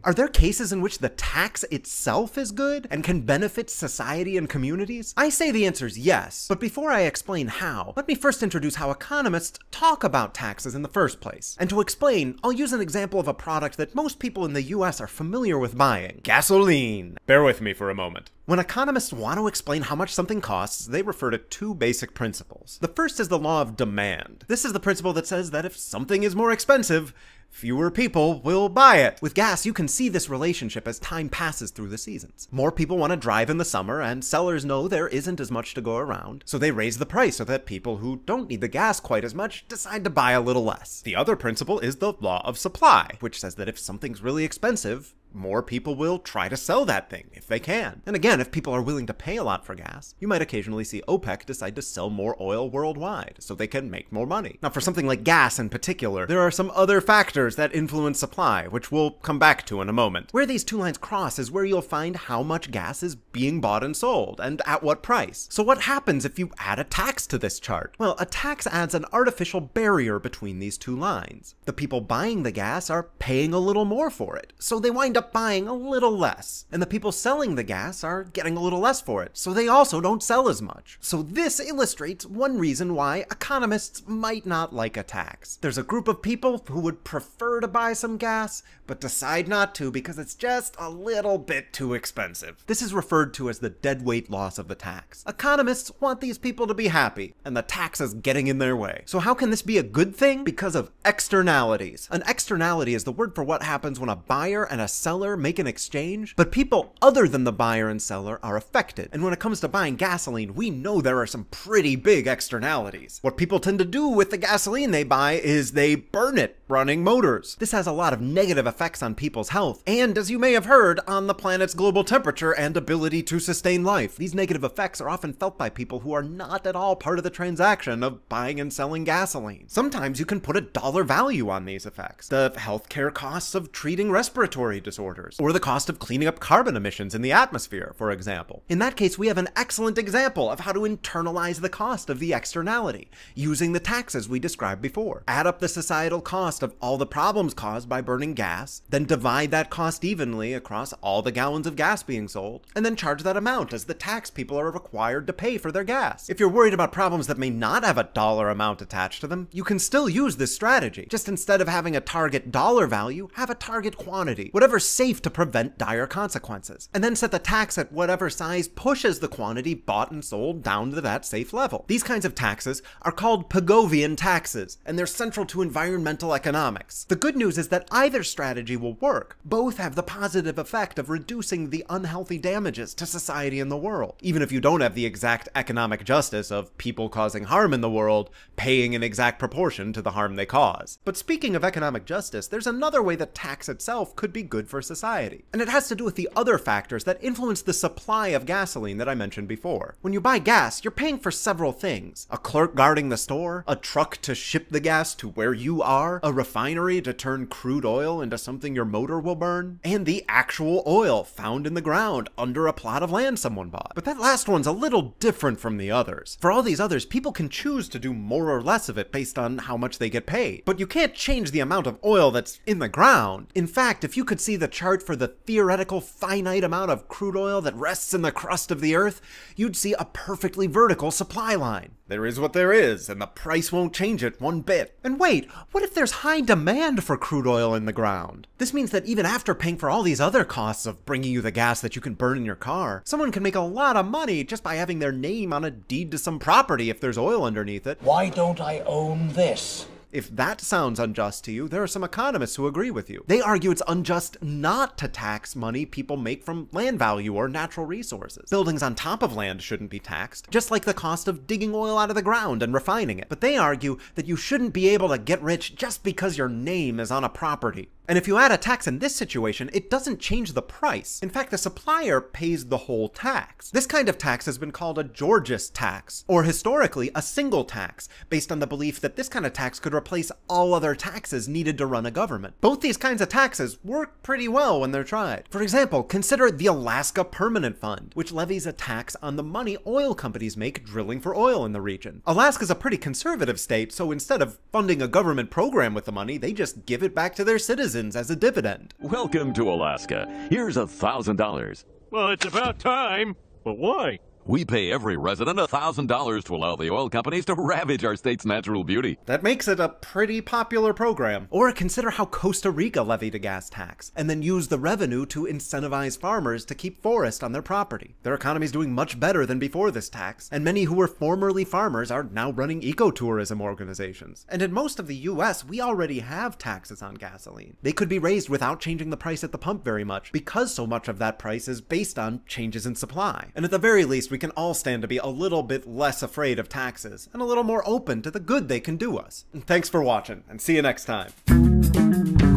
Are there cases in which the tax itself is good and can benefit society and communities? I say the answer is yes, but before I explain how, let me first introduce how economists talk about taxes in the first place. And to explain, I'll use an example of a product that most people in the US are familiar with buying: gasoline. Bear with me for a moment. When economists want to explain how much something costs, they refer to two basic principles. The first is the law of demand. This is the principle that says that if something is more expensive, fewer people will buy it. With gas, you can see this relationship as time passes through the seasons. More people want to drive in the summer, and sellers know there isn't as much to go around, so they raise the price so that people who don't need the gas quite as much decide to buy a little less. The other principle is the law of supply, which says that if something's really expensive, more people will try to sell that thing if they can. And again, if people are willing to pay a lot for gas, you might occasionally see OPEC decide to sell more oil worldwide so they can make more money. Now, for something like gas in particular, there are some other factors that influence supply, which we'll come back to in a moment. Where these two lines cross is where you'll find how much gas is being bought and sold, and at what price. So what happens if you add a tax to this chart? Well, a tax adds an artificial barrier between these two lines. The people buying the gas are paying a little more for it, so they wind up buying a little less. And the people selling the gas are getting a little less for it, so they also don't sell as much. So this illustrates one reason why economists might not like a tax. There's a group of people who would prefer to buy some gas, but decide not to because it's just a little bit too expensive. This is referred to as the deadweight loss of the tax. Economists want these people to be happy, and the tax is getting in their way. So how can this be a good thing? Because of externalities. An externality is the word for what happens when a buyer and a seller make an exchange, but people other than the buyer and seller are affected. And when it comes to buying gasoline, we know there are some pretty big externalities. What people tend to do with the gasoline they buy is they burn it running motors. This has a lot of negative effects on people's health, and as you may have heard, on the planet's global temperature and ability to sustain life. These negative effects are often felt by people who are not at all part of the transaction of buying and selling gasoline. Sometimes you can put a dollar value on these effects. The healthcare costs of treating respiratory disorders, or the cost of cleaning up carbon emissions in the atmosphere, for example. In that case, we have an excellent example of how to internalize the cost of the externality, using the taxes we described before. Add up the societal cost of all the problems caused by burning gas, then divide that cost evenly across all the gallons of gas being sold, and then charge that amount as the tax people are required to pay for their gas. If you're worried about problems that may not have a dollar amount attached to them, you can still use this strategy. Just instead of having a target dollar value, have a target quantity, whatever's safe to prevent dire consequences, and then set the tax at whatever size pushes the quantity bought and sold down to that safe level. These kinds of taxes are called Pigouvian taxes, and they're central to environmental economics. The good news is that either strategy will work. Both have the positive effect of reducing the unhealthy damages to society and the world, even if you don't have the exact economic justice of people causing harm in the world paying in exact proportion to the harm they cause. But speaking of economic justice, there's another way that tax itself could be good for society, and it has to do with the other factors that influence the supply of gasoline that I mentioned before. When you buy gas, you're paying for several things: a clerk guarding the store, a truck to ship the gas to where you are, a refinery to turn crude oil into something your motor will burn, and the actual oil found in the ground under a plot of land someone bought. But that last one's a little different from the others. For all these others, people can choose to do more or less of it based on how much they get paid. But you can't change the amount of oil that's in the ground. In fact, if you could see the chart for the theoretical finite amount of crude oil that rests in the crust of the earth, you'd see a perfectly vertical supply line. There is what there is, and the price won't change it one bit. And wait, what if there's high demand for crude oil in the ground? This means that even after paying for all these other costs of bringing you the gas that you can burn in your car, someone can make a lot of money just by having their name on a deed to some property if there's oil underneath it. Why don't I own this? If that sounds unjust to you, there are some economists who agree with you. They argue it's unjust not to tax money people make from land value or natural resources. Buildings on top of land shouldn't be taxed, just like the cost of digging oil out of the ground and refining it. But they argue that you shouldn't be able to get rich just because your name is on a property. And if you add a tax in this situation, it doesn't change the price. In fact, the supplier pays the whole tax. This kind of tax has been called a Georgist tax, or historically a single tax, based on the belief that this kind of tax could replace all other taxes needed to run a government. Both these kinds of taxes work pretty well when they're tried. For example, consider the Alaska Permanent Fund, which levies a tax on the money oil companies make drilling for oil in the region. Alaska's a pretty conservative state, so instead of funding a government program with the money, they just give it back to their citizens citizens as a dividend. Welcome to Alaska. Here's $1,000. Well, it's about time. But why? We pay every resident $1,000 to allow the oil companies to ravage our state's natural beauty. That makes it a pretty popular program. Or consider how Costa Rica levied a gas tax, and then used the revenue to incentivize farmers to keep forest on their property. Their economy's doing much better than before this tax, and many who were formerly farmers are now running ecotourism organizations. And in most of the US, we already have taxes on gasoline. They could be raised without changing the price at the pump very much, because so much of that price is based on changes in supply. And at the very least, we can all stand to be a little bit less afraid of taxes and a little more open to the good they can do us. Thanks for watching, and see you next time.